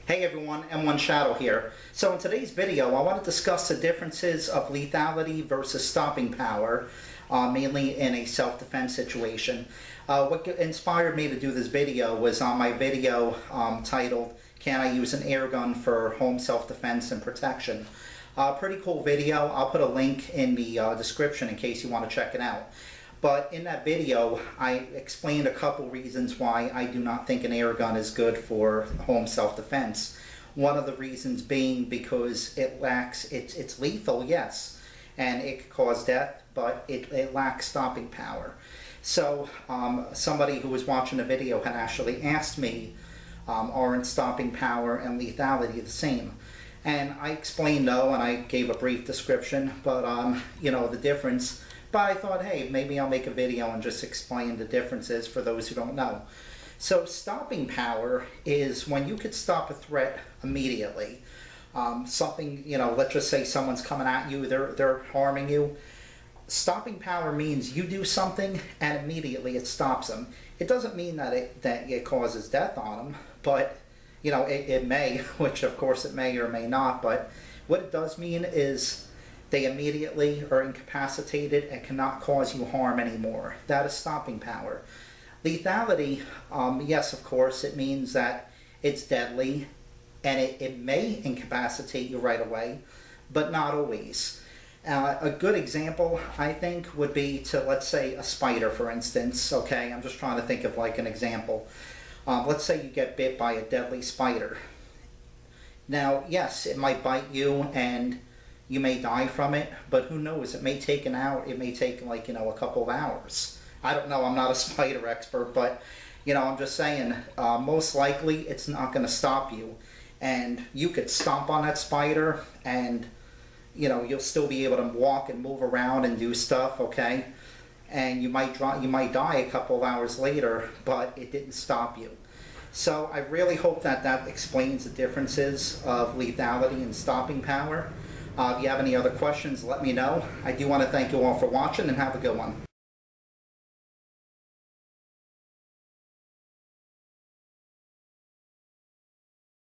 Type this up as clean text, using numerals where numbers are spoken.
Hey everyone, M1 Shadow here. So in today's video I want to discuss the differences of lethality versus stopping power, mainly in a self-defense situation. What inspired me to do this video was on my video titled, Can I Use an Air Gun for Home Self-Defense and Protection? Pretty cool video. I'll put a link in the description in case you want to check it out. But in that video, I explained a couple reasons why I do not think an air gun is good for home self-defense. One of the reasons being because it lacks, it's lethal, yes, and it could cause death, but it lacks stopping power. So somebody who was watching the video had actually asked me, aren't stopping power and lethality the same? And I explained no, and I gave a brief description, but you know, the difference. But I thought, hey, maybe I'll make a video and just explain the differences for those who don't know. So stopping power is when you could stop a threat immediately. Something, you know, let's just say someone's coming at you, they're harming you. Stopping power means you do something and immediately it stops them. It doesn't mean that it causes death on them, but you know, it may, which of course it may or may not, but what it does mean is they immediately are incapacitated and cannot cause you harm anymore. That is stopping power. Lethality, yes, of course, it means that it's deadly and it may incapacitate you right away, but not always. A good example, I think, would be to, let's say, a spider, for instance. Okay, I'm just trying to think of like an example. Let's say you get bit by a deadly spider. Now, yes, it might bite you and you may die from it, but who knows? It may take an hour. It may take, like, you know, a couple of hours. I don't know. I'm not a spider expert, but you know, I'm just saying. Most likely, it's not going to stop you, and you could stomp on that spider, and you know, you'll still be able to walk and move around and do stuff. Okay, and you might die a couple of hours later, but it didn't stop you. So I really hope that explains the differences of lethality and stopping power. If you have any other questions, let me know. I do want to thank you all for watching, and have a good one.